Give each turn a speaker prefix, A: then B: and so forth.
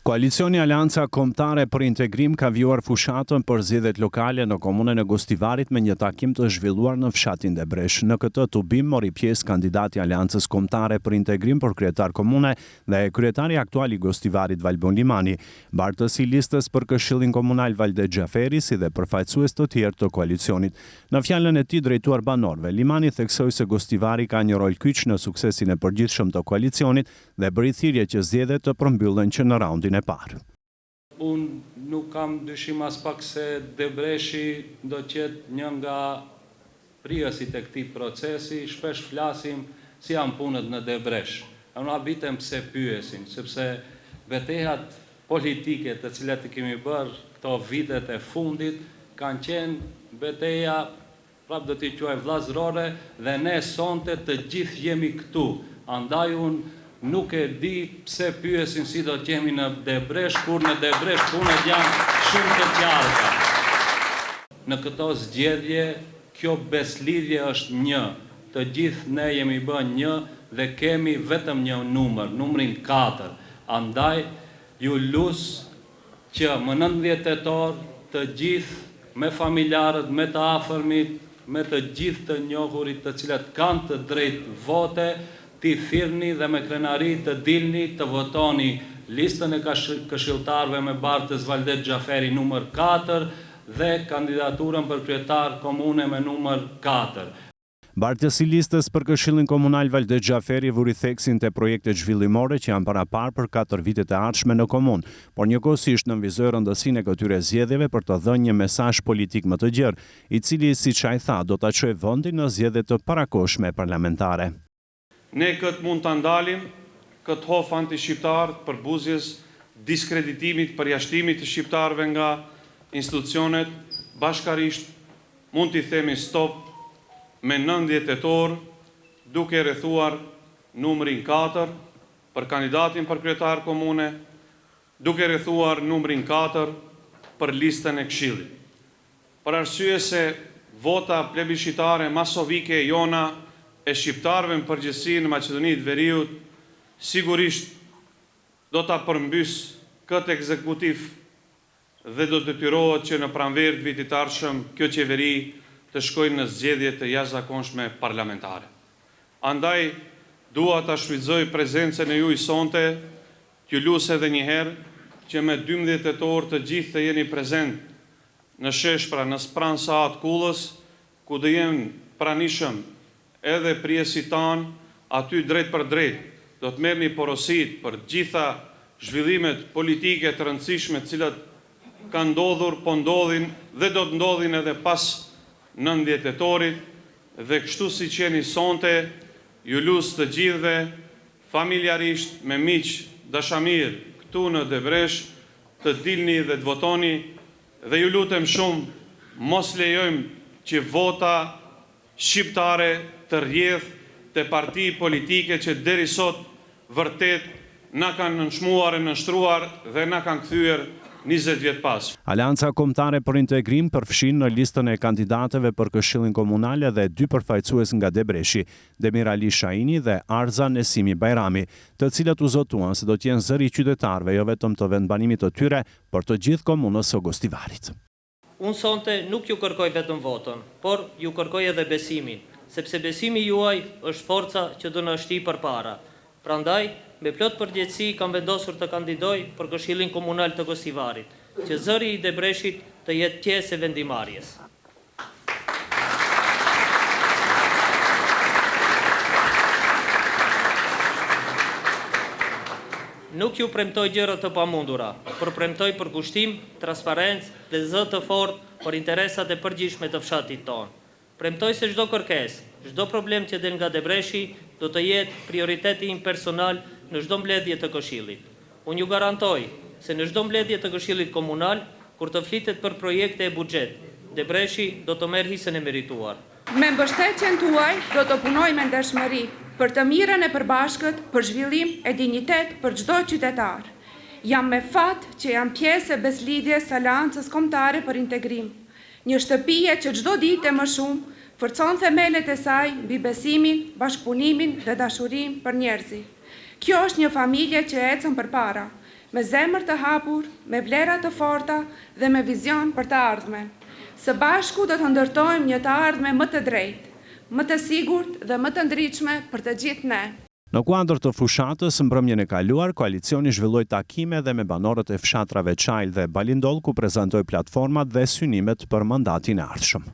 A: Koalicioni Aleanca Kombëtare për Integrim ka vjuar fushatën për zgjedhjet lokale në komunën e Gostivarit me një takim të zhvilluar në fshatin Debresh. Në këtë tubim mori pjesë kandidati i Aleancës Kombëtare për Integrim për kryetar komune dhe kryetari aktual i Gostivarit Valbon Limani, bartësi i listës për Këshillin Komunal Valde Xhaferi si dhe përfaqësues të tjerë të koalicionit. Në fjalën e tij drejtuar banorëve, Limani theksoi se Gostivari ka një rol kyç në suksesin e përgjithshëm të koalicionit dhe bëri thirrje që zgjedhjet të përmbyllen që në raundin e parë.
B: Unë nuk kam dyshim as pak se Debreshi do të jetë një nga prijësit e këtij procesi. Shpesh flasim si janë punët në Debresh. Unë habitem pse pyesin, sepse betejat politike të cilat i kemi bërë këto vitet e fundit kanë qenë beteja, prap do t'i quaj vllazërore, dhe ne sonte të gjithë jemi këtu. Andaj unë nuk e di pse pyesin si do të jemi në Debresh, kur në Debresh punët janë shumë të qarta. Në këto zgjedhje, kjo beslidhje është një. Të gjithë ne jemi bën një dhe kemi vetëm një numër, numrin 4. Andaj, ju lus që më 19 tetor të gjithë me familjarët, me të afërmit, me të gjithë të njohurit të cilat kanë të drejtë vote, ti thirrni dhe me krenari të dilni të votoni listën e këshilltarëve me bartës Valde Xhaferi numër 4 dhe kandidaturën për kryetar komune me numër 4.
A: Bartësi i listës për Këshillin Komunal Valde Xhaferi vuri theksin te projektet zhvillimore që janë paraparë për 4 vitet e ardhshme në komunë, por njëkohësisht nënvizoi rëndësinë e këtyre zgjedhjeve për të dhënë një mesazh politik më të gjerë, i cili, siç ai tha, do ta çojë vendin në zgjedhjet të parakohshme parlamentare.
C: Ne këtë mund të ndalim, këtë hof anti-shqiptar për buzjes diskreditimit, përjashtimit të shqiptarëve nga institucionet, bashkarisht mund t'i themi stop me 19 tetor, duke rrethuar numrin 4 për kandidatin për kryetar komune, duke rrethuar numrin 4 për listën e Këshillit. Për arsye se vota plebiscitare masovike jona e shqiptarëve në përgjithësi në Maqedoni të Veriut sigurisht do ta përmbys këtë ekzekutiv dhe do të detyrohet që në pranverë të vitit të ardhshëm kjo qeveri të shkojnë në zgjedhje të jashtëzakonshme parlamentare. Andaj dua ta shfrytëzoj prezencën e juaj sonte, t'ju lutem edhe një herë që me 12 tetor të gjithë të jeni prezent në Sheshpra, në pranë Sahat Kullës, ku do jenë pranishëm edhe prijesit tanë, aty drejt për drejt, do të merrni porosit për gjitha zhvillimet politike të rëndësishme cilat kanë ndodhur, po ndodhin dhe do të ndodhin edhe pas 19 tetorit, dhe kështu si qeni sonte, ju lus të gjithëve, familjarisht, me miq dashamir këtu në Debresh, të dilni dhe të votoni, dhe ju lutem shumë, mos lejojmë që vota shqiptare të rrjedh të parti politike që deri sot vërtet na kanë nënçmuar e nështruar dhe na kanë kthyer 20 vjet pas.
A: Aleanca Kombëtare për Integrim përfshin në listën e kandidatëve për Këshillin Komunal edhe 2 përfaqësues nga Debreshi, Demir Ali Shaini dhe Arza Nesimi Bajrami, të cilat u zotuan se do të jenë zëri i qytetarëve jo vetëm të vendbanimit të tyre, por të gjithë komunës së Gostivarit.
D: Unë sonte nuk ju kërkoj vetëm votën, por ju kërkoj edhe besimin, sepse besimi juaj është forca që do na shtyjë përpara. Prandaj, me plot përgjegjësi kam vendosur të kandidoj për Këshillin Komunal të Gostivarit, që zëri i Debreshit të jetë pjesë e vendimarrjes. Nuk ju premtoj gjëra të pamundura, por premtoj përkushtim, transparencë dhe zë të fortë për interesat e përgjithshme të fshatit tonë. Premtoj se çdo kërkesë, çdo problem që del nga Debreshi do të jetë prioriteti im personal në çdo mbledhje të Këshillit. Unë ju garantoj se në çdo mbledhje të Këshillit Komunal, kur të flitet për projekte e buxhet, Debreshi do të merr hisën e merituar.
E: Me mbështetjen tuaj do të punoj me ndershmëri për të mirën e përbashkët, për zhvillim e dinjitet për çdo qytetar. Jam me fat që jam pjesë e beslidhjes Aleancës Kombëtare për Integrim, një shtëpie që çdo ditë më shumë forcon themelet e saj mbi besimin, bashkëpunimin dhe dashurinë për njerëzit. Kjo është një familje që ecën përpara, me zemër të hapur, me vlera të forta dhe me vizion për të ardhmen. Së bashku do të ndërtojmë një të ardhme më të drejtë, më të sigurt dhe më të ndritshme për të gjithë ne.
A: Në kuadër të fushatës, mbrëmjen e kaluar, koalicioni zhvilloi takime dhe me banorët e fshatrave Çajl dhe Balindol ku prezantoi platformat dhe synimet për mandatin e ardhshëm.